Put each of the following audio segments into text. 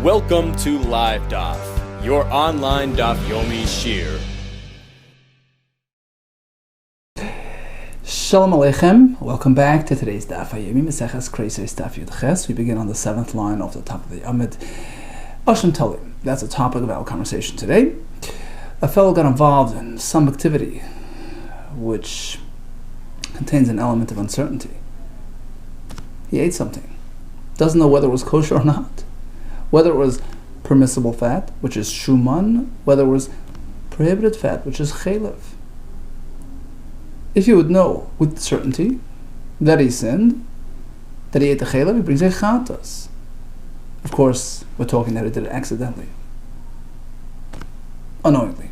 Welcome to LiveDaf, your online Daf Yomi Shir. Shalom Aleichem. Welcome back to today's Daf Yomi Maseches KEREISOS Daf Yud Ches. We begin on the 7th line off the top of the Amid. Asham Tali. That's the topic of our conversation today. A fellow got involved in some activity which contains an element of uncertainty. He ate something. Doesn't know whether it was kosher or not. Whether it was permissible fat, which is shuman, whether it was prohibited fat, which is chelev. If you would know with certainty that he sinned, that he ate the chelev, he brings a chatas. Of course, we're talking that he did it accidentally, unknowingly.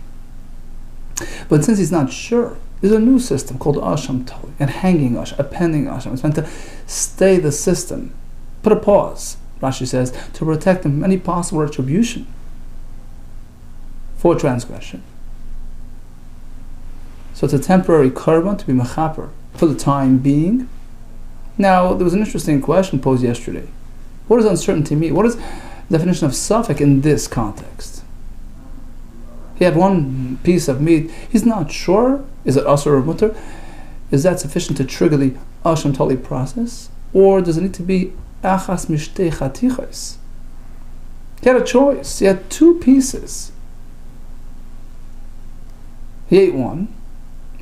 But since he's not sure, there's a new system called asham tali, and hanging asham, appending asham. It's meant to stay the system, put a pause. Rashi says, to protect him from any possible retribution for transgression. So it's a temporary korban to be mechaper for the time being. Now, there was an interesting question posed yesterday. What does uncertainty mean? What is the definition of suffix in this context? He had one piece of meat. He's not sure. Is it asur or mutter? Is that sufficient to trigger the asham tali process? Or does it need to be achas mishtei chatichos? He had a choice. He had two pieces. He ate one.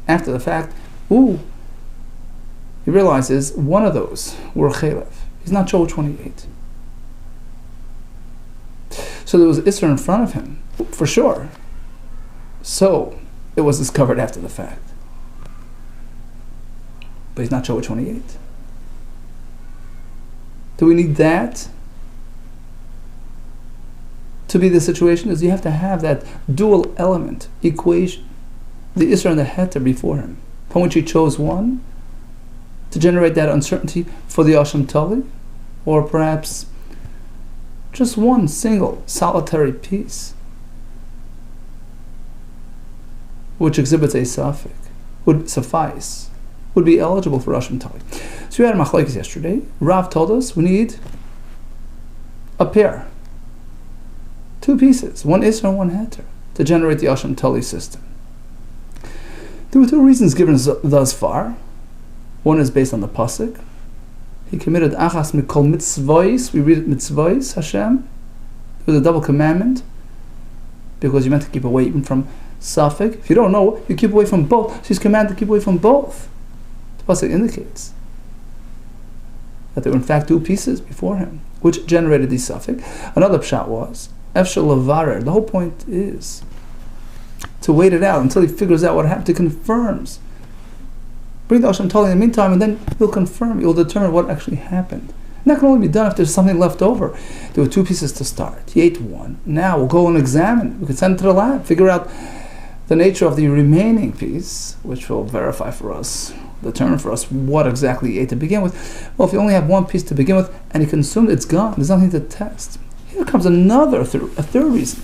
After the fact, he realizes one of those were chelev. He's not sure which one he ate. So there was Isser in front of him, for sure. So it was discovered after the fact. But he's not sure which one he ate. Do we need that to be the situation? Is you have to have that dual element equation, the Isra and the Heter before him, from which he chose one to generate that uncertainty for the Asham Tali, or perhaps just one single solitary piece which exhibits a suffix would suffice, would be eligible for Asham Tali. So we had a machlokes yesterday. Rav told us we need a pair, two pieces, one Isra and one Heter, to generate the Asham Tali system. There were two reasons given thus far. One is based on the pasuk. He committed achas mikol mitzvos. We read it mitzvos Hashem. It was a double commandment because you're meant to keep away even from suffix. If you don't know, you keep away from both. So he's commanded to keep away from both. The pasuk indicates that there were in fact two pieces before him, which generated the suffix. Another pshat was efshel lavarer. The whole point is to wait it out until he figures out what happened, to confirms. Bring the Asham Tali in the meantime, and then he'll confirm, he'll determine what actually happened. And that can only be done if there's something left over. There were two pieces to start. He ate one. Now we'll go and examine. We can send it to the lab, figure out the nature of the remaining piece, which will verify for us, determine for us what exactly he ate to begin with. Well, if you only have one piece to begin with and he consumed it, it's gone. There's nothing to test. Here comes a third reason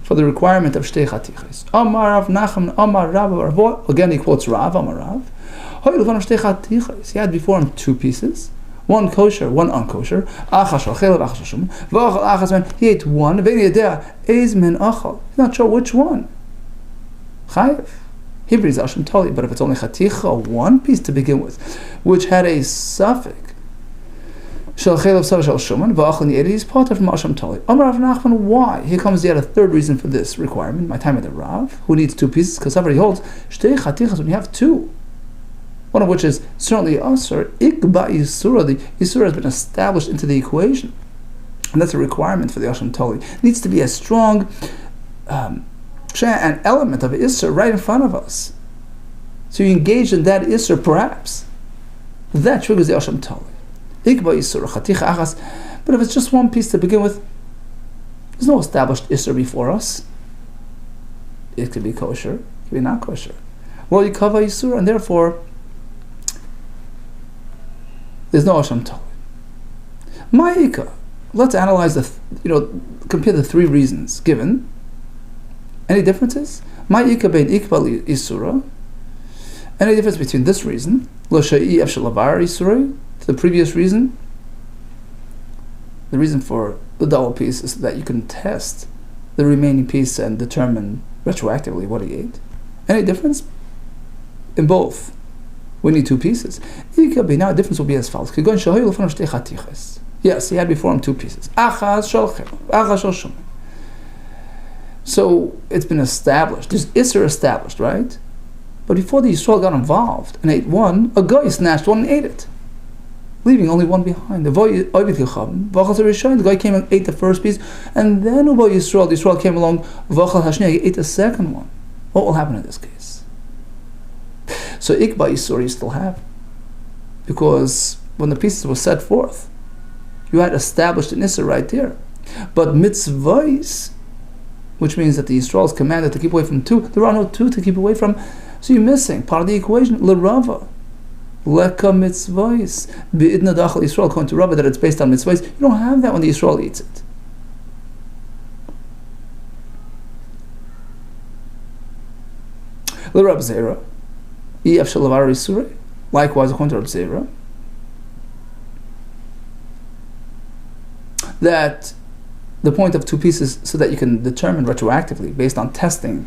for the requirement of shtei chatichos. Amar Rav Nachman, Amar Rav. Again, he quotes Rav, Amar Rav. He had before him two pieces, one kosher, one unkosher. He ate one. He's not sure which one. Chayiv. He brings Asham Tali, but if it's only chaticha, one piece to begin with, which had a suffix, Shel chelev sav shel shuman v'achal ni'ed, he's part of Asham Tali. Amar Rav Nachman, why? Here comes yet a third reason for this requirement. My time at the Rav, who needs two pieces, because somebody holds shtei chatichas when you have two, one of which is certainly asur, ikba isura. The isura has been established into the equation, and that's a requirement for the Asham Tali. It needs to be a strong an element of isur right in front of us. So you engage in that isur, perhaps that triggers the Asham Tali. Ikba isur chaticha achas. But if it's just one piece to begin with, there's no established isur before us. It could be kosher, it could be not kosher. Well, you cover isur, and therefore there's no Asham Tali. Ma'ika. Let's analyze compare the three reasons given. Any differences? Ma'ika bein ikba isura. Any difference between this reason, lo sha'i efshel lavar isura, to the previous reason, The reason for the double piece is that you can test the remaining piece and determine retroactively what he ate. Any difference? In both, we need two pieces. Now the difference will be as follows. Yes, he had before him two pieces. So it's been established. There's Isser established, right? But before the Yisrael got involved and ate one, a guy snatched one and ate it, leaving only one behind. The guy came and ate the first piece, and then the Yisrael came along, he ate the second one. What will happen in this case? So Ikba Yisur you still have, because when the pieces were set forth, you had established an Isser right there. But mitzvahs, which means that the Yisrael is commanded to keep away from two, there are no two to keep away from, so you're missing part of the equation. L'Rava, leka mitzvahs, be'idna dachal Yisrael, according to Rava, that it's based on mitzvahs. You don't have that when the Yisrael eats it. L'Rab Zera, ef shalavar Yisure, likewise according to Rab Zera, that the point of two pieces so that you can determine retroactively based on testing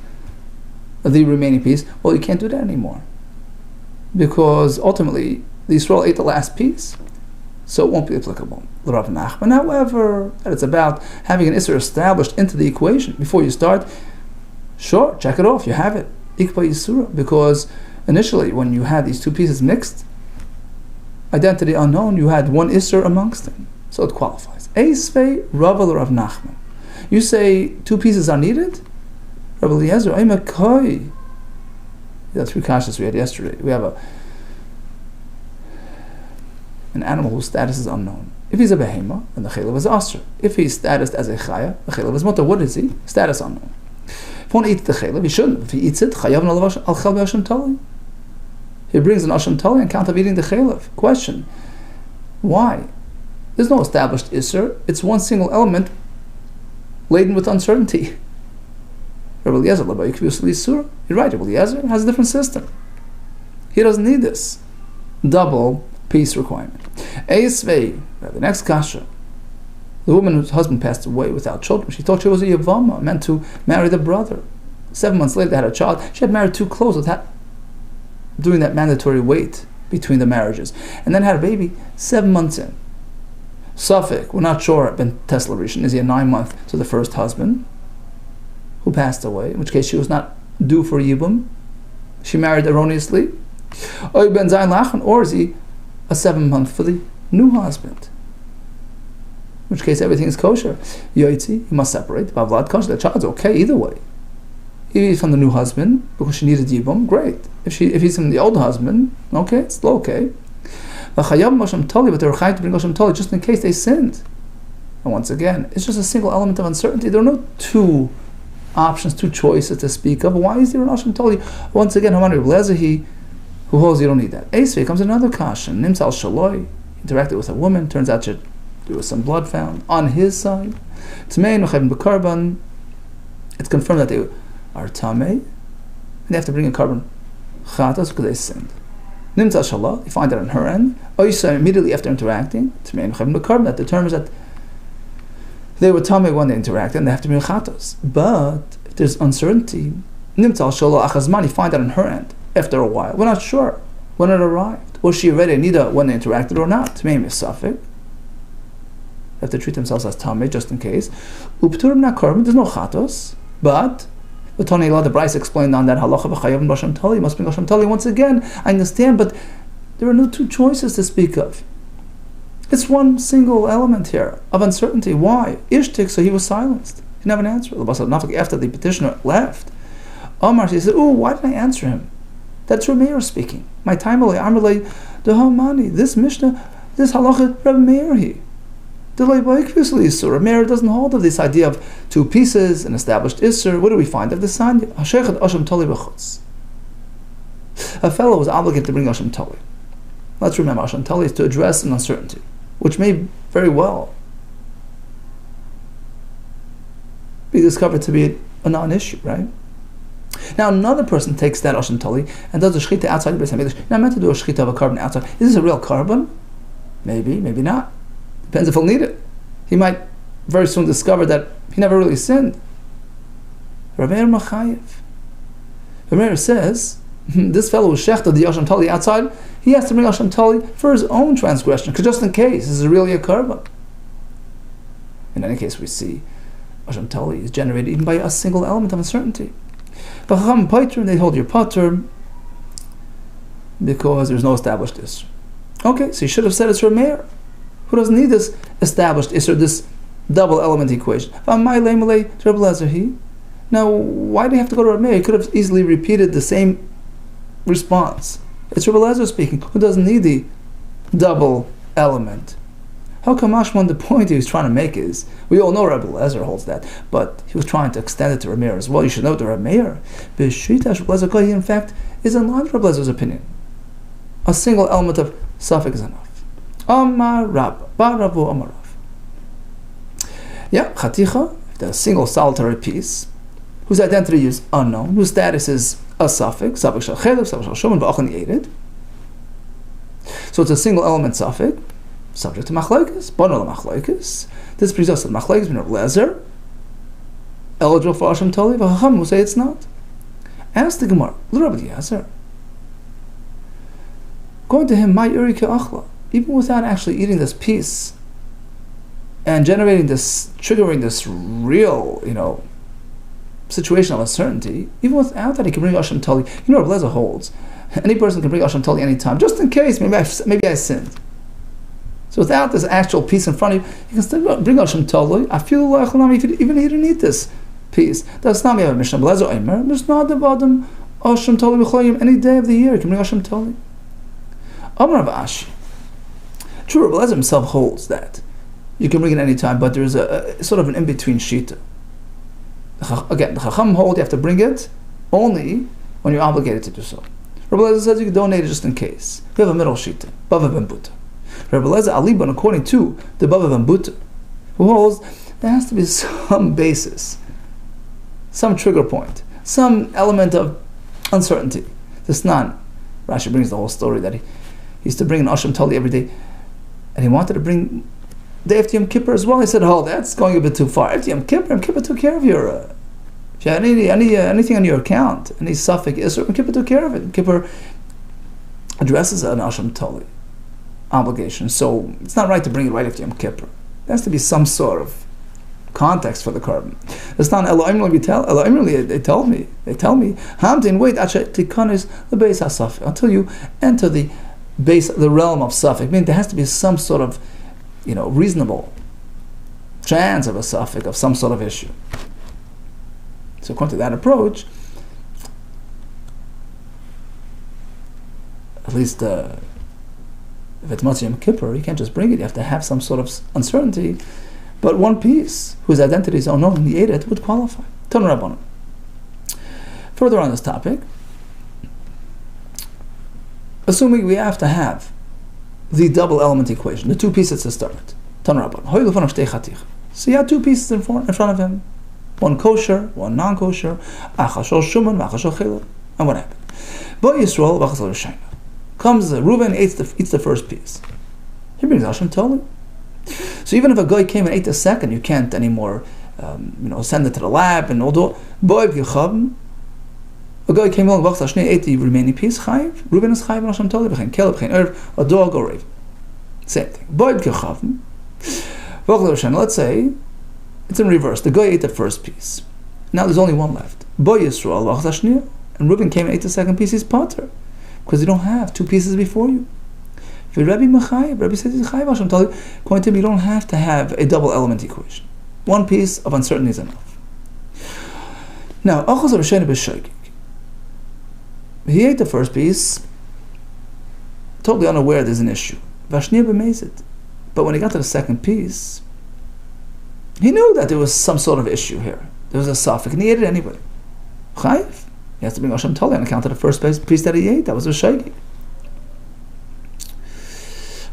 the remaining piece, well, you can't do that anymore, because ultimately the Yisrael ate the last piece, so it won't be applicable. Rav Nachman, however, that it's about having an Isser established into the equation before you start, sure, check it off, you have it, Ikba Yisura, because initially when you had these two pieces mixed, identity unknown, you had one Isser amongst them, so it qualifies. Eisvei Rav Rav Nachman. You say two pieces are needed? Rabbi Eliezer, I'm a koi. The three kashas we had yesterday. We have an animal whose status is unknown. If he's a behema, then the chaylev is asr. If he's status as a chaya, the chaylev is mutter. What is he? Status unknown. If one eats the chaylev, he shouldn't. If he eats it, chayav nalavash al chal be'asham tali. He brings an asham tali on account of eating the chaylev. Question: why? There's no established isser. It's one single element laden with uncertainty. Rabbi Eliezer, you're right, Rabbi Eliezer has a different system. He doesn't need this double piece requirement. Eisvei, the next kasha, the woman whose husband passed away without children, she thought she was a yavama, meant to marry the brother. 7 months later they had a child. She had married too close without doing that mandatory wait between the marriages, and then had a baby 7 months in. Suffolk, we're not sure, Ben Tesla Rishon, is he a 9 month to the first husband who passed away, in which case she was not due for Yibum, she married erroneously, or Ben Zayin Lachan, or is he a 7 month for the new husband, in which case everything is kosher. Yoitzi, he must separate, Bavlad kosher, the child's okay either way. If he's from the new husband, because she needed Yibum, great. If he's from the old husband, okay, it's still okay. But they were chayav to bring Osham Toli just in case they sinned. And once again, it's just a single element of uncertainty. There are no two options, two choices to speak of. Why is there an Osham Toli? Once again, Hamani Lezahi, who holds you don't need that. Esvei comes another kashan. Nimsal Shaloi interacted with a woman. Turns out there was some blood found on his side. Tmei Nochevin B'Karban. It's confirmed that they are tamei, and they have to bring a carbon chatas because they sinned. Nimtzah Shalah, you find that on her end. Oysa, immediately after interacting, that determines that they were tamei when they interacted and they have to bring chatos. But if there's uncertainty, Nimtzah Shalah Achazman, you find that on her end after a while. We're not sure when it arrived. Was she already nida when they interacted or not? Tmei Misafik. They have to treat themselves as tamei just in case. Upturim na carbon, there's no chatos, but the Tony Allah, the Bryce explained on that halacha b'chayav and b'asham tali, must bring Asham tali. Once again, I understand, but there are no two choices to speak of. It's one single element here of uncertainty. Why? Ishtik, so he was silenced. He didn't have an answer. After the petitioner left, Omar, she said, "Oh, why didn't I answer him?" That's Rabbi Meir speaking. My time Amrlei the Hamani. This Mishnah, this halacha, Rabbi Meir he. Meir doesn't hold of this idea of two pieces, an established Isser. What do we find? Of the Sanya? A fellow was obligated to bring Asham Tali. Let's remember, Asham Tali is to address an uncertainty, which may very well be discovered to be a non-issue, right? Now another person takes that Asham Tali and does a shechita outside the Beis HaMikdash. Now, meant to do a shechita of a carbon outside. Is this a real carbon? Maybe, maybe not. Depends if he'll need it. he might very soon discover that he never really sinned. Rav Meir Machayev. Rav Meir says, this fellow who shechted the Asham Tali outside, he has to bring Asham Tali for his own transgression, because just in case, this is really a korban. In any case, we see Asham Tali is generated even by a single element of uncertainty. But Chacham Paiter, they hold your pater because there's no established Isser. Okay, so you should have said it's Rav Meir, who doesn't need this established Isser, this double element equation. Now, why do you have to go to Rav Meir? You could have easily repeated the same response. It's Rav Eliezer speaking, who doesn't need the double element. How come Ashman, the point he was trying to make is, we all know Rav Eliezer holds that, but he was trying to extend it to Rav Meir as well. You should know the Rav Meir. He in fact is in line with Rav Eliezer opinion. A single element of suffix is enough. Amar Rab, Bar Ravu Amar Rav. Yeah, Chaticha, the single solitary piece, whose identity is unknown, whose status is a suffix shal chelek, suffix shal shuman, v'achan yedid. So it's a single element suffix, subject to machlokes, bano machlokes. This brings us to machlokes bin Rav Eliezer, eligible for Asham Tali, v'chacham who say it's not. Ask the Gemara, Rav Eliezer. According to him, my uri ke'achla, even without actually eating this piece and generating this, triggering this real, situation of uncertainty, even without that, he can bring Asham Tali. Rav Eliezer holds any person can bring Asham Tali anytime, just in case maybe I sinned. So without this actual piece in front of you, you can still bring Asham Tali. I feel like even if you didn't eat this piece. That's not me. Have a Mishnah Eliezer Omer. There's not about them Asham Tali b'choyim any day of the year. You can bring Asham Tali. Amar Rav Ashi. True, Rav Eliezer himself holds that you can bring it any time, but there's a sort of an in-between shita. Again, the Chacham hold you have to bring it only when you're obligated to do so. Rav Eliezer says you can donate it just in case. We have a middle shita, Bava ben Buta. Rav Eliezer Aliban, according to the Bava ben Buta, who holds there has to be some basis, some trigger point, some element of uncertainty. This none. Rashi brings the whole story that he used to bring an Asham Tali every day, and he wanted to bring day after Yom Kippur as well. He said, that's going a bit too far. After Yom Kippur took care of your, if you had anything on your account, any suffix, Yom Kippur took care of it. Yom Kippur addresses an Asham Tali obligation, so it's not right to bring it right after Yom Kippur. There has to be some sort of context for the korban. It's not they tell me, Hamdin, wait, the base has until you enter the base, the realm of suffix. I mean, there has to be some sort of reasonable chance of a suffix, of some sort of issue. So according to that approach, at least if it's Motzei Yom Kippur, you can't just bring it, you have to have some sort of uncertainty. But one piece, whose identity is unknown, and he ate it, would qualify. Tanu Rabbanan. Further on this topic, assuming we have to have the double element equation, the two pieces to start. Tanu Rabbanan. So you have two pieces in front of him. One kosher, one non-kosher. Achashol shuman, achashol chelek. And what happened? Bo Yisrael, v'achasol Rishayna. Comes Reuben, eats the first piece. He brings Asham Tali. So even if a guy came and ate the second, you can't anymore, send it to the lab and all that. A guy came along, ate the remaining piece. Chayiv. Reuben is chayiv on Asham Tali. B'chein keleb, b'chein erv, a dog or raven. Same thing. Let's say it's in reverse. The guy ate the first piece. Now there's only one left. Bo Yisrael, and Reuben came and ate the second piece. He's potter, because you don't have two pieces before you. Rabbi says he's chayiv Asham Tali. According to him, you don't have to have a double element equation. One piece of uncertainty is enough. Now, he ate the first piece, totally unaware there's an issue. But when he got to the second piece, he knew that there was some sort of issue here. There was a suffix, and he ate it anyway. Chayiv. He has to bring Asham Tali on account of the first piece that he ate. That was a shaygig.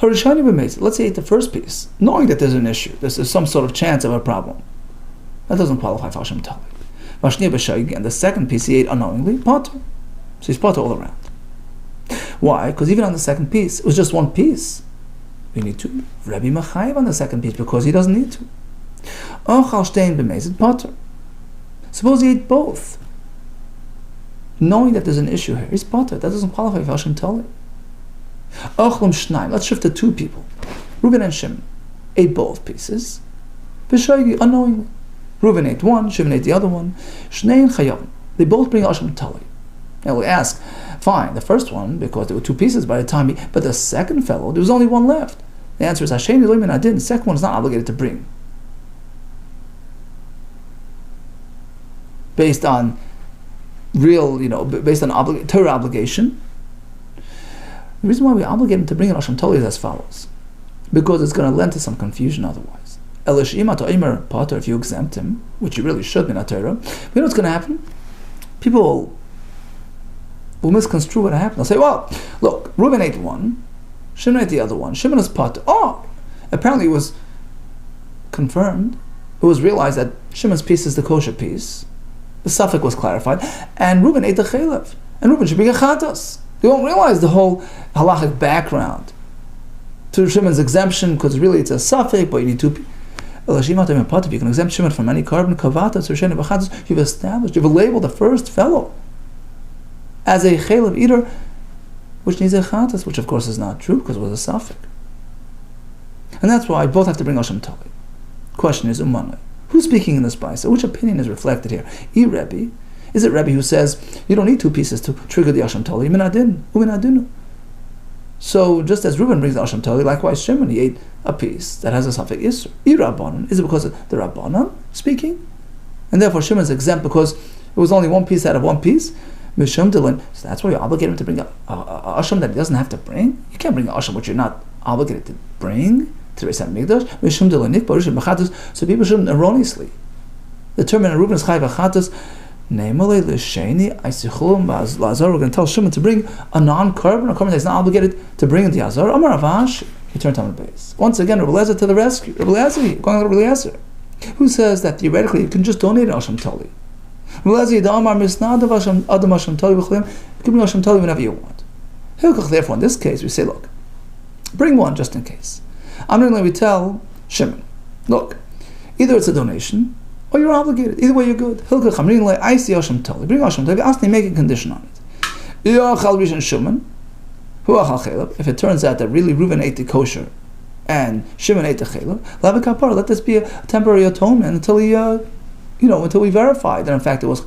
Let's say he ate the first piece, knowing that there's an issue, there's some sort of chance of a problem. That doesn't qualify for Asham Tali. And the second piece he ate unknowingly, potter. So he's potter all around. Why? Because even on the second piece, it was just one piece. We need to. Rebbe Machayev on the second piece because he doesn't need to. Ochal Stein b'mezid potter. Suppose he ate both, knowing that there's an issue here. He's potter. That doesn't qualify for Hashem Tali. Ochlum Shnaim. Let's shift to two people. Reuben and Shimon ate both pieces. B'shaygi, unknowingly. Reuben ate one, Shimon ate the other one. Shnein Chayavim. They both bring Hashem Tali. Now we ask, fine, the first one, because there were two pieces by the time but the second fellow, there was only one left. The answer is Hashem Elohim Adin. The second one is not obligated to bring. Based on real, based on Torah obligation. The reason why we obligate him to bring an Hashem Tali is as follows. Because it's going to lend to some confusion otherwise. If you exempt him, which you really should be not Torah, you know what's going to happen? People will misconstrue what happened. They'll say, well, look, Reuben ate one, Shimon ate the other one. Shimon is potter. Oh, apparently it was confirmed. It was realized that Shimon's piece is the kosher piece. The suffix was clarified. And Reuben ate the chaylev. And Reuben should be a chatas. They won't realize the whole halachic background to Shimon's exemption, because really it's a suffix, but you need two. If you can exempt Shimon from any carbon, you've established, you've labeled the first fellow as a chaylev eater, which needs a chatas, which of course is not true because it was a suffix. And that's why both have to bring Hashem Tali. Question is, who's speaking in this brisa? Which opinion is reflected here? Rebbe. Is it Rebbe who says you don't need two pieces to trigger the Hashem Tali? So just as Reuben brings the Hashem Tali, likewise Shimon, he ate a piece that has a suffix Isser. Rabbanan. Is it because of the Rabbanan speaking? And therefore Shimon is exempt because it was only one piece out of one piece? So that's why you obligate him to bring a Hashem that he doesn't have to bring? You can't bring a Hashem which you're not obligated to bring to Reis HaMikdash. So people shouldn't erroneously determine Reuben is Chai V'chatas. We're going to tell Shimon to bring a non-carbon, a carbon that's not obligated to bring into Yazar. Amar Avash, he turned on the base. Once again, Rabbi Eliezer to the rescue. Rabbi Eliezer, going to Rabbi Eliezer, who says that theoretically you can just donate an Hashem Tali. Rabbi Eliezer, give me Hashem Tali whenever you want. Therefore, in this case, we say, look, bring one just in case. We tell Shimon, look, either it's a donation, or you're obligated. Either way, you're good. I see Hashem Tali. Bring Hashem Tali. Ask me, make a condition on it. If it turns out that really Reuben ate the kosher and Shimon ate the chaylev, let this be a temporary atonement until until we verify that in fact it was.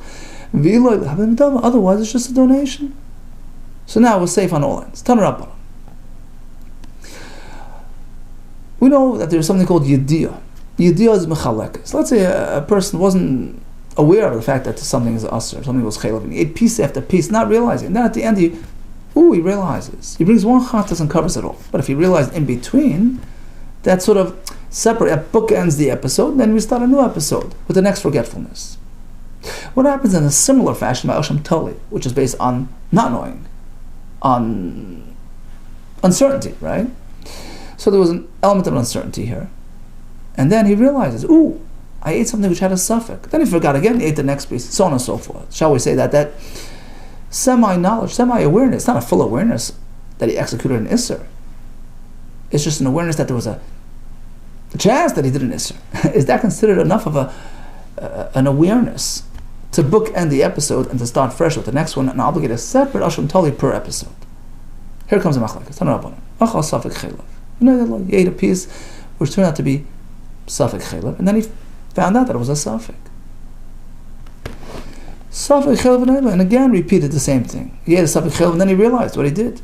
Otherwise, it's just a donation. So now we're safe on all ends. We know that there's something called yediyah. Yediyah is mechalekes. Let's say a person wasn't aware of the fact that something is asr, something was chaylev, and he ate piece after piece, not realizing. And then at the end he realizes. He brings one chatas and covers it all. But if he realized in between, that sort of separate, bookends the episode, then we start a new episode with the next forgetfulness. What happens in a similar fashion by Hashem Tali, which is based on not knowing, on uncertainty, right? So there was an element of uncertainty here. And then he realizes, I ate something which had a suffix. Then he forgot again, he ate the next piece, so on and so forth. Shall we say that semi-knowledge, semi-awareness, not a full awareness that he executed an Isser. It's just an awareness that there was a chance that he did an Isser. Is that considered enough of an awareness to bookend the episode and to start fresh with the next one and obligate a separate Hashem Tali per episode? Here comes the machlekes. Achal suffix chaylev. He ate a piece which turned out to be suffix chaylev, and then he found out that it was a suffix. Suffix chaylev, and again repeated the same thing. He ate a suffix chaylev, and then he realized what he did.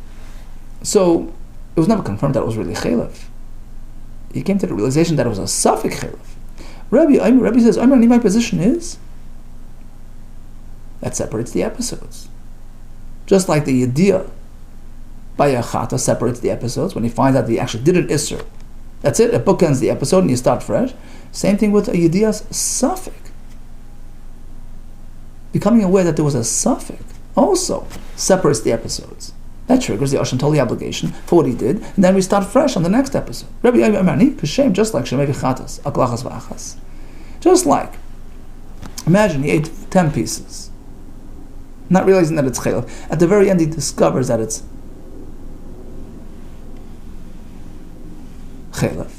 So it was never confirmed that it was really chaylev. He came to the realization that it was a suffix chaylev. Rabbi says, my position is that separates the episodes. Just like the yediyah by a chata separates the episodes when he finds out that he actually did an isser. That's it bookends the episode and you start fresh. Same thing with a yediyah's suffix. Becoming aware that there was a suffix also separates the episodes. That triggers the Hashem Tali obligation for what he did, and then we start fresh on the next episode. Rabbi Amani, Kashem, just like Shemei V'chatas, Aklachas V'achas. Just like, imagine he ate 10 pieces, not realizing that it's chaylev. At the very end, he discovers that it's chaylev.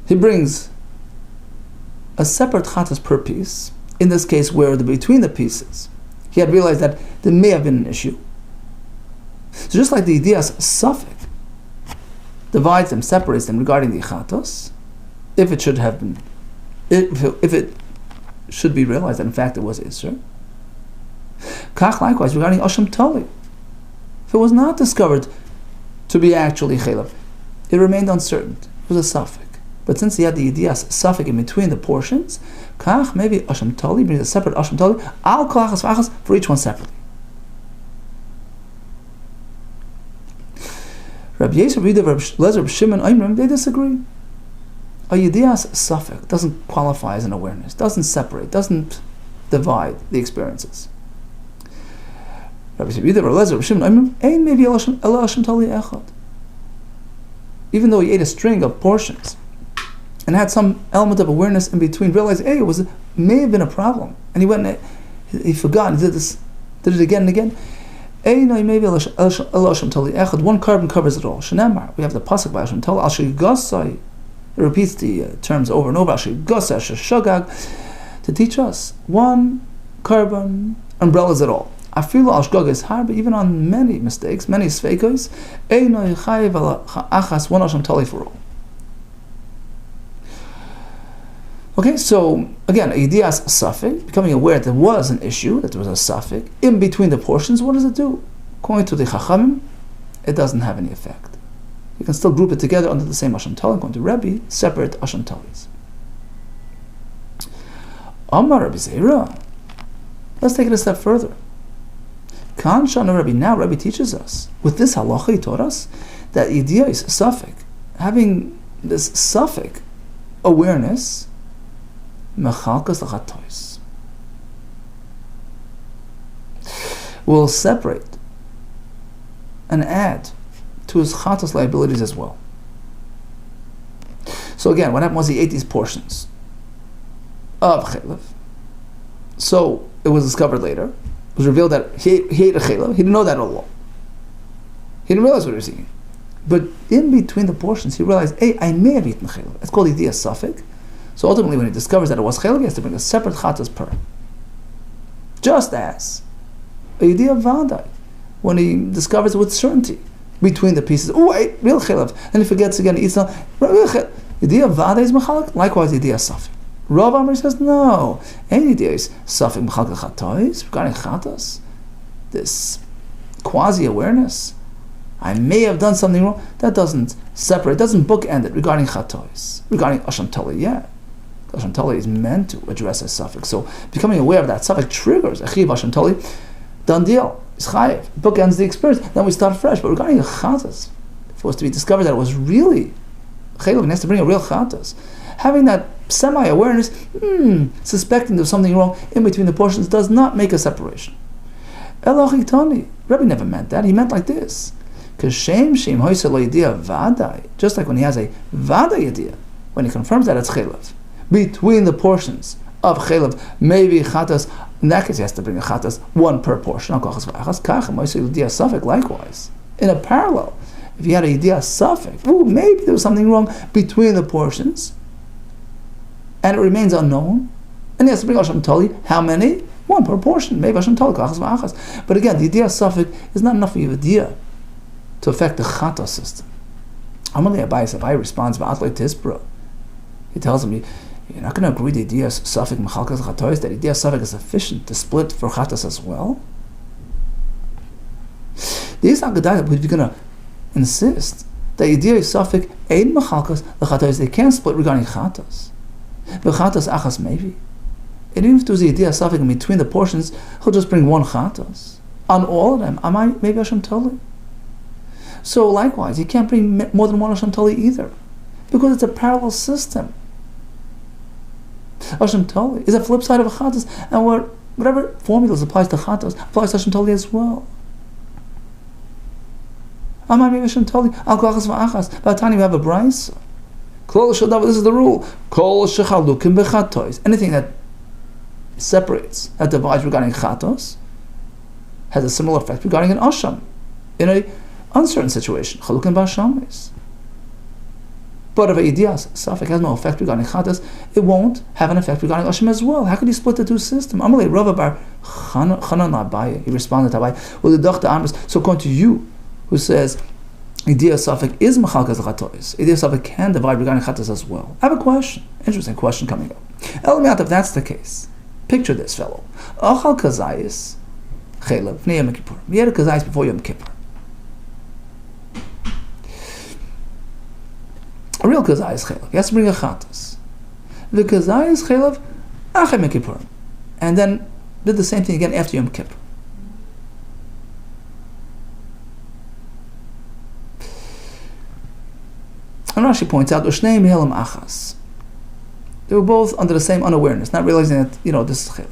He brings a separate chatas per piece, in this case where between the pieces, he had realized that there may have been an issue. So just like the idiyas safek divides them, separates them regarding the chatos, if it should have been, if it should be realized that in fact it was Isser. Kach likewise regarding Asham Tali. If it was not discovered to be actually Chaylev, it remained uncertain. It was a Safek. But since he had the Idiyas Safek in between the portions, Kach, maybe Asham Tali, brings a separate Asham Tali, Al Kolachas Vachas, for each one separately. Rabbi Yisrael, Rabbi Lezer, Rabbi Shimon, Aimrim, they disagree. A Yidiyas Safek doesn't qualify as an awareness, doesn't separate, doesn't divide the experiences. Rabbi Yisrael, Rabbi Lezer, Rabbi Shimon, Ain maybe Ela Hashem Tali Echad. Even though he ate a string of portions and had some element of awareness in between, realized, hey, it may have been a problem, and he went and he forgot, he did it again and again. One carbon covers it all. Shenamar, we have the pasuk by Hashem Tali Al Shigosai. It repeats the terms over and over. Al Shigosai Shagag to teach us one carbon umbrellas it all. Afilu Al Shgog is hard, but even on many mistakes, many sveikos, Einoi Chayiv Al Achas, one Hashem Tali for all. Okay, so again, Idiyas Safek, becoming aware that there was an issue, that there was a Safek, in between the portions, what does it do? According to the Chachamim, it doesn't have any effect. You can still group it together under the same Asham Tali. According to Rebbe, separate Asham Talis. Amar Rabbi Zeira. Let's take it a step further. Kan Shana Rebbe, now Rebbe teaches us, with this halacha he taught us, that Idiyas Safek, having this Safek awareness, Mechalkas l'chatois, will separate and add to his chatos liabilities as well. So again, what happened was he ate these portions of chaylev. So it was discovered later. It was revealed that he ate a chaylev. He didn't know that all along. He didn't realize what he was eating. But in between the portions, he realized, hey, I may have eaten chaylev. It's called idiyas safek. So ultimately, when he discovers that it was chaylev, he has to bring a separate chatas per. Just as a idiyah vadai, when he discovers with certainty between the pieces, oh wait, real chaylev, and he forgets again, he eats not real chaylev. Idiyah vadai is mechalak. Likewise, idiyah safek. Rav Amar says no. Any idiyah is safek mechalak chatois regarding chatas. This quasi awareness, I may have done something wrong. That doesn't separate, doesn't bookend it regarding chatois, regarding asham tali. Yeah. Asham Tali is meant to address a suffix. So becoming aware of that suffix triggers a chiv Asham Tali. Done deal. It's chayiv. Bookends the experience. Then we start fresh. But regarding the chatas, if it was to be discovered that it was really chaylev, and has to bring a real chatas, having that semi-awareness, suspecting there's something wrong in between the portions, does not make a separation. Elachitani. Rebbe never meant that. He meant like this. Because shem hoysel idea vadai. Just like when he has a vadai idea, when he confirms that it's chaylev, between the portions of chaylev, maybe chatas. In that case, he has to bring a chatas, one per portion. Likewise, in a parallel, if he had an idea suffix, maybe there was something wrong between the portions, and it remains unknown, and he has to bring Asham Tali. How many? One per portion. Maybe Asham Tali. But again, the idea suffix is not enough of an idea to affect the chatas system. Amalei Abai responds, he tells him, you're not going to agree the idea of Safek Mechalkas Chatois, that idea of Safek is sufficient to split for Chatas as well? The Yisrael Gedaya, if you're going to insist that the idea of Safek Ein Mechalkas Chatois, they can't split regarding Chatas. But Chatas Achas maybe. And even if there's the idea of Safek in between the portions, he'll just bring one Chatas. On all of them, maybe Hashem Tali. So likewise, he can't bring more than one Hashem Tali either, because it's a parallel system. Hashem Tali is a flip side of a chatas, and whatever formulas applies to chatas applies to Hashem Tali as well. Amar maybe Hashem Tali al kolachas va'achas. B'atani we have a brayso. Kol shadav. This is the rule. Kol shechalukim b'chatois. Anything that separates, that divides regarding chatos, has a similar effect regarding an asham in a uncertain situation. Chalukin b'ashamis. But if a idiyas safek has no effect regarding chatos, it won't have an effect regarding asham as well. How could you split the two systems? Amalei Rava bar Chanan Abaye. He responded to Abaye, well, the doctor Amrs. So according to you, who says idiyas safek is machalkas chatos, idiyas safek can divide regarding chatos as well. I have a question. Interesting question coming up. Elamiat, if that's the case, picture this fellow. Achal kazayis chelev v'nei Yom Kippur. He had a kazayis before Yom Kippur. A real kazayis chelev. He has to bring a chatas. The kazayis chelev achem Yom Kippur, and then did the same thing again after Yom Kippur. And Rashi points out Ushnei mihelam achas. They were both under the same unawareness, not realizing that, this is chelev.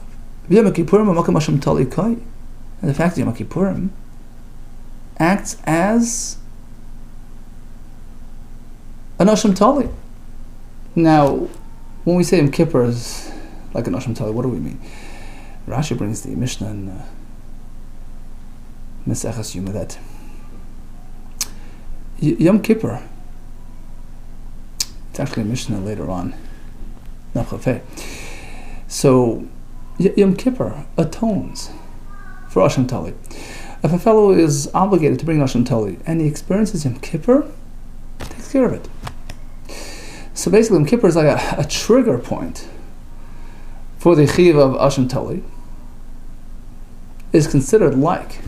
Yom Kippurim makam Hashem tali kai. And the fact that Yom Kippurim acts as an Hashem tali. Now, when we say Yom Kippur is like an Hashem tali, what do we mean? Rashi brings the Mishnah in Meseches Yuma that Yom Kippur, it's actually a Mishnah later on. So Yom Kippur atones for Hashem Tali. If a fellow is obligated to bring Hashem Tali and he experiences Yom Kippur, takes care of it. So basically Yom Kippur is like a trigger point for the chiv of Hashem Tali. Is considered like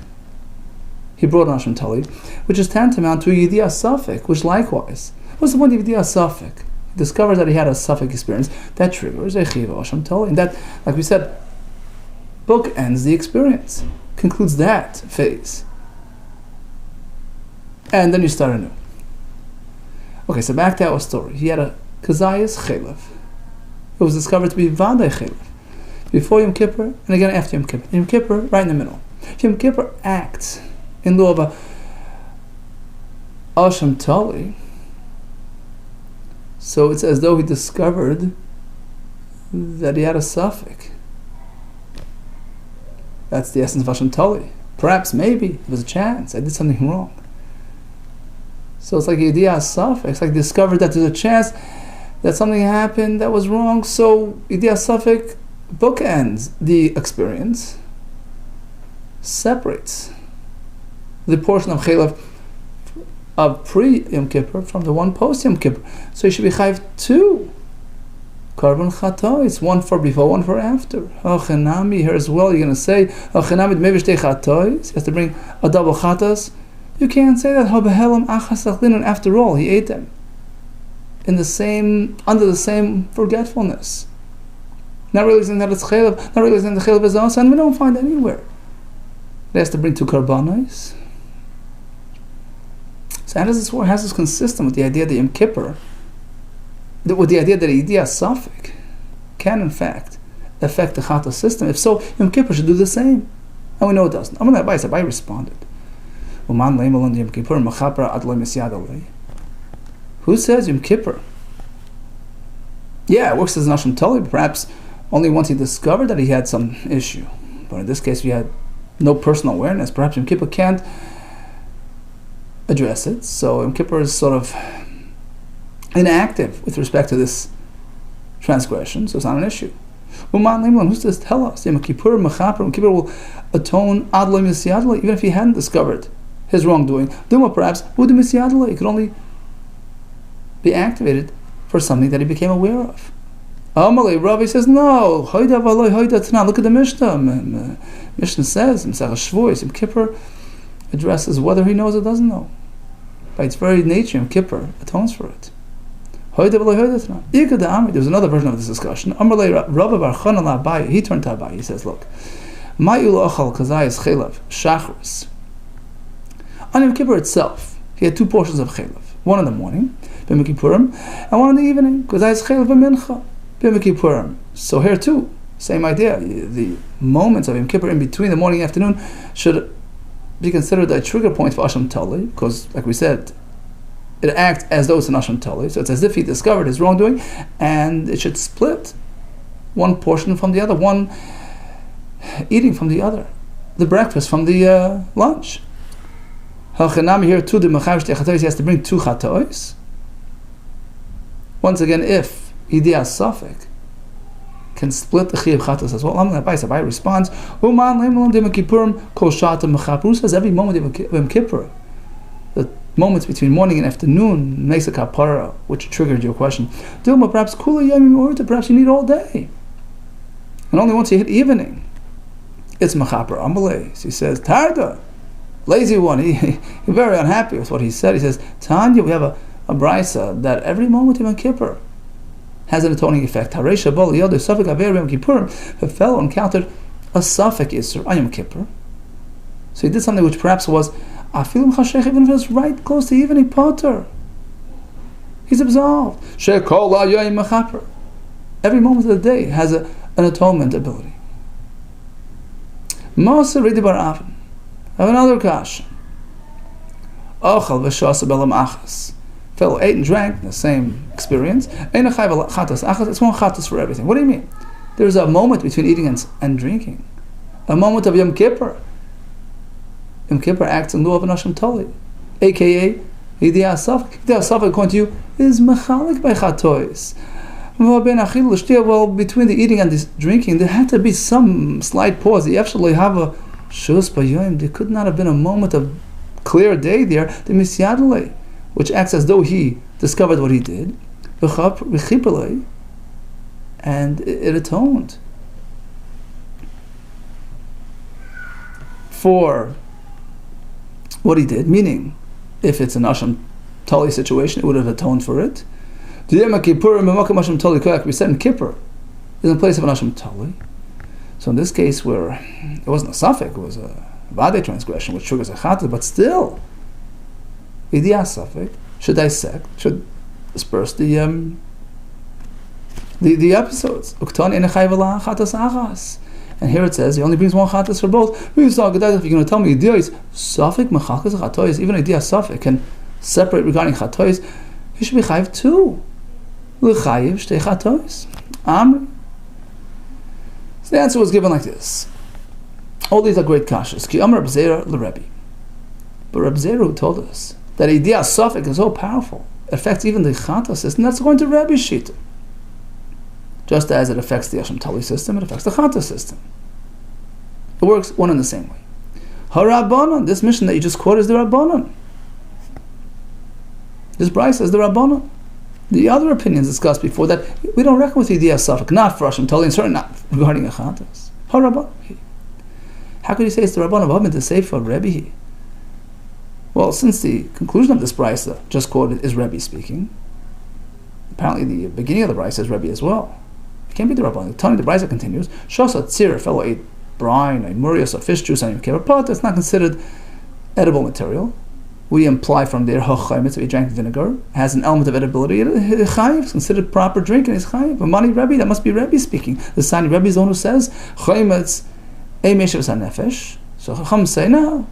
he brought an Hashem Tali, which is tantamount to a Yidiyah Safek, which likewise, what's the point of Yidiyah Safek? Discovers that he had a Safek experience, that triggers a Chiv Hashem Tali. And that, like we said, bookends the experience, concludes that phase. And then you start anew. Okay, so back to our story. He had a Kazayas Chelev. It was discovered to be Vadai Chelev. Before Yom Kippur, and again after Yom Kippur. Yom Kippur, right in the middle. Yom Kippur acts in lieu of a Hashem Tali. So it's as though he discovered that he had a suffix. That's the essence of Hashem Tali. Perhaps, maybe, it was a chance. I did something wrong. So it's like Yediyah suffix. It's like discovered that there's a chance that something happened that was wrong. So Yediyah suffix bookends the experience, separates the portion of Chelev of pre-Yom Kippur from the one post-Yom Kippur. So you should be chayv two Karban Chatois, one for before, one for after. Chenami, here as well, you're going to say, Chenami Dmevish Te Chatois, he has to bring a double Chatas. You can't say that, Habehelam Achas Achlin, after all, he ate them in the same, under the same forgetfulness. Not realizing that it's Chelev, not realizing the Chelev is also, and we don't find anywhere. He has to bring two Karbanos. So how does this work? How is this consistent with the idea that Yom Kippur, with the idea that the Yediyah Safek can in fact affect the Chata system? If so, Yom Kippur should do the same. And we know it doesn't. Abai responded. Who says Yom Kippur? Yeah, it works as an Hashem Tali, but perhaps only once he discovered that he had some issue. But in this case, we had no personal awareness. Perhaps Yom Kippur can't address it. So Yom Kippur is sort of inactive with respect to this transgression, so it's not an issue. Who's to tell us? Yom Kippur will atone even if he hadn't discovered his wrongdoing. Duma perhaps it could only be activated for something that he became aware of. Amalei, Rabbi says, no, look at the Mishnah. Mishnah says, Yom Kippur addresses whether he knows or doesn't know. By its very nature, Yom Kippur atones for it. There was another version of this discussion. He turned to Abai. He says, look, on Yom Kippur itself, he had two portions of chelev. One in the morning, B'Yom Kippurim, and one in the evening, Kazayis chelev b'mincha, B'Yom Kippurim. So here too, same idea. The moments of Yom Kippur in between the morning and afternoon should be considered a trigger point for Hashem Tali, because, like we said, it acts as though it's an Hashem Tali. So it's as if he discovered his wrongdoing, and it should split one portion from the other, one eating from the other, the breakfast from the lunch. Hachanami here too, the mechayiv shtei chatois, he has to bring 2 chatois. Once again, if idiyas safek can split the chiyuv chatos as well. Abai responds, Uman le'im Yom Kippurim kol shatam mechaper. Says every moment of Yom Kippur, the moments between morning and afternoon makes a kapara, which triggered your question. Dilma, perhaps kula yomim orta, perhaps you need all day, and only once you hit evening, it's mechaper amalei. So he says, Tarda, lazy one. He's very unhappy with what he said. He says, Tanya, we have a brisa that every moment of Yom Kippur has an atoning effect. If a fellow encountered a suffix Isser on Yom Kippur, so he did something which perhaps was even if it was right close to evening potter, he's absolved. Every moment of the day has an atonement ability. Masa Ridi Bar Avin. I have another question. Fellow ate and drank, the same experience. It's one chatas for everything. What do you mean? There's a moment between eating and drinking. A moment of Yom Kippur. Yom Kippur acts in lieu of an Hashem Tali, aka Yidiyah Safek. Yidiyah Safek, according to you, is mechalik by chatois. Well, between the eating and the drinking, there had to be some slight pause. There could not have been a moment of clear day there. The misyadale, which acts as though he discovered what he did, and it atoned for what he did. Meaning, if it's an Hashem Tali situation, it would have atoned for it. We said in Kippur is in place of an Hashem Tali. So in this case, where it wasn't a suffix, it was a vade transgression, which triggers a chatas, but still, Idiyah Safek should dissect, should disperse the episodes. And here it says he only brings one chatas for both. If you're going to tell me Idiyah is Safek mechakas chatois, even Idiyah Safek can separate regarding chatois, he should be chayiv too. L'chayiv shtei chatois. Amri. So the answer was given like this. All these are great kashas. Ki Amar Reb Zera l'Rebbe. But Reb Zera, who told us that Idiyah Safek is so powerful, it affects even the chata system, that's going to Rebbe's shita. Just as it affects the Hashem Tali system, it affects the chata system. It works one and the same way. HaRabbanon, this mission that you just quoted is the Rabbanon. This brisa is the Rabbanon. The other opinions discussed before that we don't reckon with Idiyah Safek, not for Hashem Tali, and certainly not regarding a chatas. HaRabbanon. How could you say it's the Rabbanon of to say for Rebbe? Well, since the conclusion of this brisa just quoted is Rebbe speaking, apparently the beginning of the brisa is Rebbe as well. It can't be the Rabbanon. The brisa continues. Shosa tzir, a fellow ate brine, a murias, a fish juice, and a kibbutz pot. It's not considered edible material. We imply from there hochayim, so he drank vinegar, has an element of edibility. Chayiv is considered proper drink, and it's chayiv. But Mani Rebbe, that must be Rebbe speaking. The Sani Rebbe is the one who says chayiv a meshav sanefesh. So Chacham say no.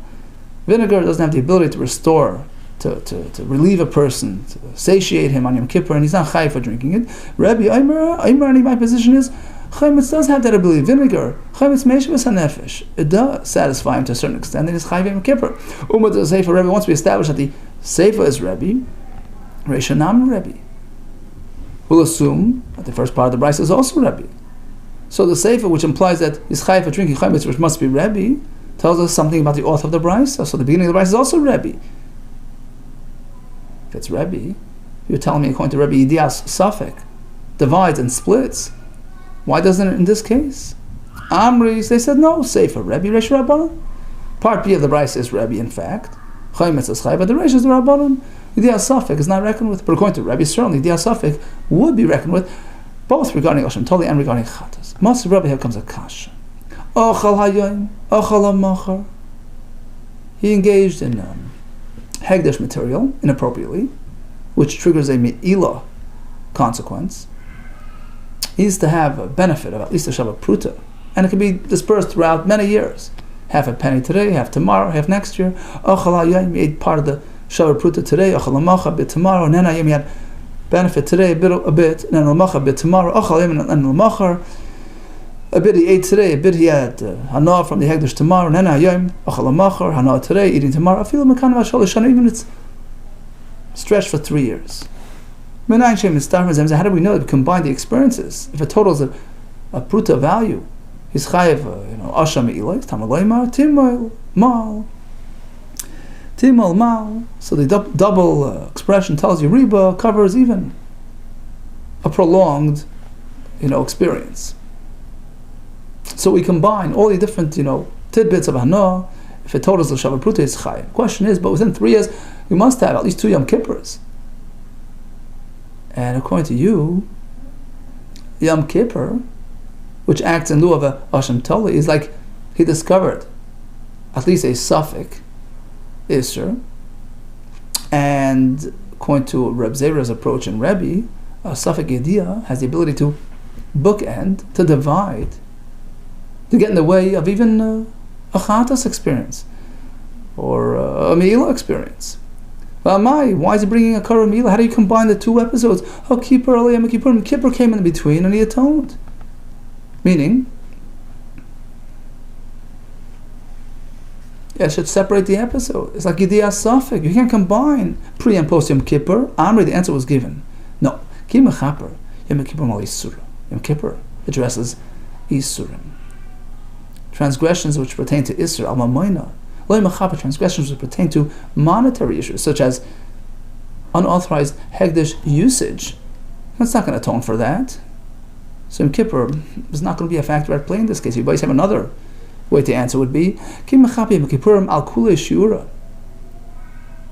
Vinegar doesn't have the ability to restore, to relieve a person, to satiate him on Yom Kippur, and he's not chayiv for drinking it. Rebbe, Aimer, my position is, chayiv does have that ability. Vinegar, chayiv meishavas hanefesh. It does satisfy him to a certain extent, and it's chayiv Yom Kippur. Umad the Sefer Rebbe, once we establish that the Sefer is Rebbe, Reishanam Rebbe, we'll assume that the first part of the brisa is also Rebbe. So the Sefer, which implies that he's chayiv for drinking chayiv, which must be Rebbe, tells us something about the author of the brisa. So the beginning of the brisa is also Rebbe. If it's Rebbe, you're telling me according to Rebbe, Idiyah Safek divides and splits. Why doesn't it in this case? Amris, they said no, Sefer Rebbe, Reish Rabbanon. Part B of the brisa is Rebbe, in fact. Chayim is Chayim, but the Reish is the Rabbanon. Idiyah Safek is not reckoned with. But according to Rebbe, certainly Idiyah Safek would be reckoned with, both regarding Hashem Tali and regarding Chatas. Master Rebbe, here comes a kasha. Ochal hayom, ochal hamachar. He engaged in hegdesh material inappropriately, which triggers a me'ilah consequence. He needs to have a benefit of at least a shabbat pruta, and it can be dispersed throughout many years. Half a penny today, half tomorrow, half next year. Ochal hayom, he ate part of the shabbat pruta today. Ochal hamachar, a bit tomorrow. And then hayom, he had benefit today, a bit, and then hamachar, a bit tomorrow. Ochal hayom and hamachar. A bit he ate today, a bit he had hana from the hegdish tomorrow, and then hayom achal machar hana today, eating tomorrow. I feel even it's stretched for 3 years. How do we know that we combine the experiences? If a total is a pruta value, he's chayev, asham ilois, tamaloymar, timol, mal. Timol, mal. So the double expression tells you riba covers even a prolonged, experience. So we combine all the different, tidbits of hana. If a total is a shavu pruta, it's chayev. The question is, but within 3 years, you must have at least 2 Yom Kippurs. And according to you, Yom Kippur, which acts in lieu of a Hashem Toli, is like he discovered at least a suffix, Isser. And according to Reb Zera's approach in Rebbe, a suffix Yediyah has the ability to bookend, to divide, to get in the way of even a Chatas experience or a Meila experience. Why is he bringing a Kara Meila? How do you combine the 2 episodes? Kippur, Aliyah, Kippur, and Kippur came in between and he atoned. Meaning, it should separate the episode. It's like Yediyah Safik. You can't combine pre and post Yom Kippur. Amri, the answer was given. No. Ki mechaper, Yom Kippur mal Yisura. Yom Kippur addresses Yisurim. Transgressions which pertain to Isra, al Mamoina. Lo mechaper, transgressions which pertain to monetary issues, such as unauthorized Hegdish usage. That's not going to atone for that. So Yom Kippur is not going to be a factor at play in this case. You guys have another way to answer would be Ki mechaper Yom Kippurim al Kulei Shiura.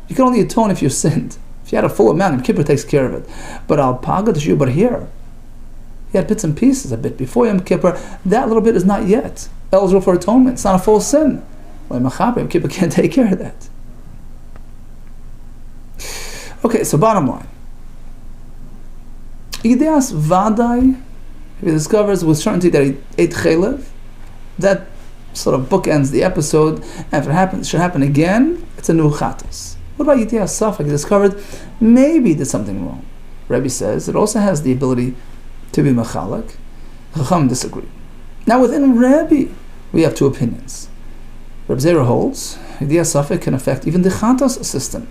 You can only atone if you sinned. If you had a full amount, Yom Kippur takes care of it. But al Paga Shiur, but here, you had bits and pieces a bit before Yom Kippur. That little bit is not yet eligible for atonement. It's not a full sin. Yom Kippur can't take care of that. Okay, so bottom line. Yedias Vadai, if he discovers with certainty that he ate chelev, that sort of bookends the episode, and if it should happen again, it's a new chatas. What about Yedias Safek? He discovered maybe he did something wrong. Rebbe says it also has the ability to be mechalek. Chacham disagree. Now within Rebbe, we have 2 opinions. Reb Zera holds Yedias Safek can affect even the chatas system.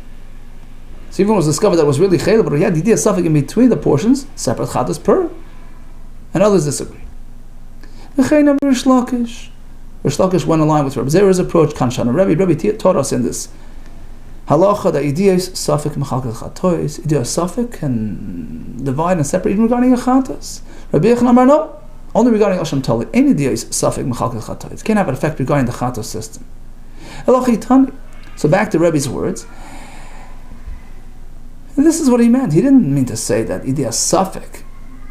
So even when it was discovered that it was really chelev, but he had Yedias Safek in between the portions, separate chatas per. And others disagree. V'chein Rish Lakish. Rish Lakish went along with Reb Zera's approach. Kanshan Rebbe taught us in this halacha that Yedias Safek mechalkel chatois. Yedias Safek can divide and separate even regarding a chatas. Rabbi Yochanan Amar no, only regarding Hashem Tali. Any Yedias Safek mechalkel chatois. It can't have an effect regarding the chatos system. Elochi Tani. So back to Rebbe's words. And this is what he meant. He didn't mean to say that Yedias Safek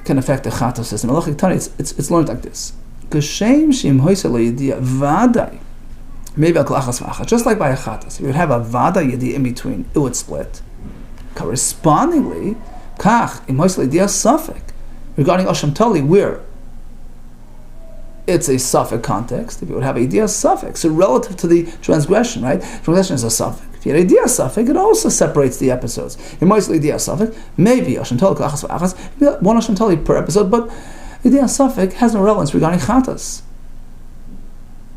can affect the chatos system. It's learned like this. Just like by a chatas, you would have a vada yedi in between, it would split. Correspondingly, regarding Hashem Tali, where it's a suffix context, if you would have a yediyah suffix, so relative to the transgression, right? Transgression is a suffix. If you had a yediyah suffix, it also separates the episodes. In most yediyah suffix, maybe Hashem Tali klachas v'achas, one Hashem Tali per episode, but yediyah suffix has no relevance regarding chatas,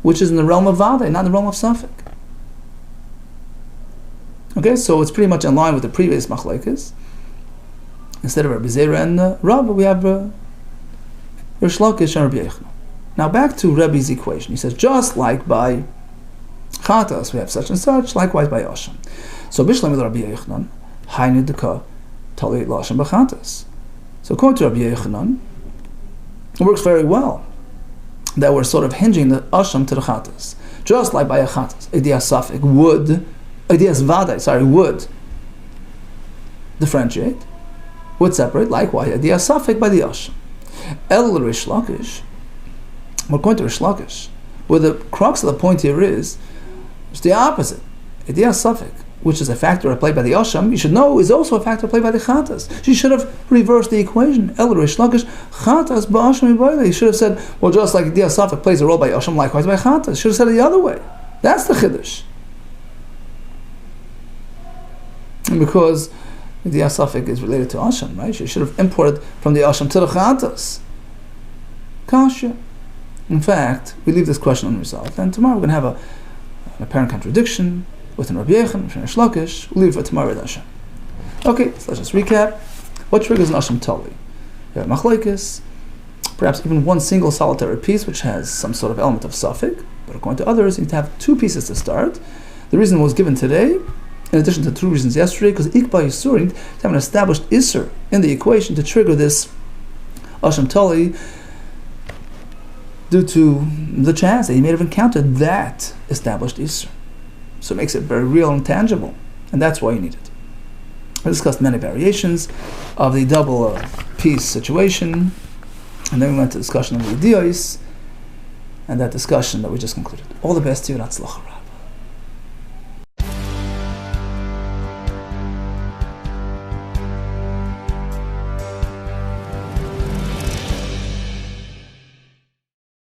which is in the realm of vada, not in the realm of suffix. Okay, so it's pretty much in line with the previous machlekes. Instead of Rabbi Zera and Rav, we have Rish Lakish and Rabbi Yochanan. Now back to Rebbe's equation. He says, just like by chatas we have such and such, likewise by Hashem. So Bishlam with Rabbi Yochanan, Hainu Deka Tali Lashem b'chatas. So according to Rabbi Yochanan, it works very well that we're sort of hinging the Hashem to the chatas. Just like by a chatas, Yediyah Safek would differentiate, would separate, likewise Yediyah Safek by the Hashem. El Rish Lakish, according to Rish Lakish, where the crux of the point here is, it's the opposite. Yediyah Safek, which is a factor played by the Hashem, you should know is also a factor played by the chatas. She should have reversed the equation. El Rish Lakish, chatas ba'Hashem ibayla. He should have said, well, just like Yediyah Safek plays a role by Hashem, likewise by chatas. Should have said it the other way. That's the chiddush. And because Yediyah Safek is related to Hashem, right? She should have imported from the Hashem to the chatas. Kasha. In fact, we leave this question unresolved, and tomorrow we're going to have an apparent contradiction within Rabbi Yechon and Shlomo Lakish. We'll leave it for tomorrow, Hashem. Okay, so let's just recap. What triggers an Asham Tali? You have Machlokes, perhaps even one single solitary piece which has some sort of element of suffix, but according to others, you need to have two pieces to start. The reason was given today, in addition to two reasons yesterday, because Ikba Yisurin, to have an established Isser in the equation to trigger this Asham Tali, due to the chance that he may have encountered that established Isser. So it makes it very real and tangible, and that's why you need it. We discussed many variations of the double piece situation, and then we went to discussion of the Idiyos, and that discussion that we just concluded. All the best to you, Ratzlach.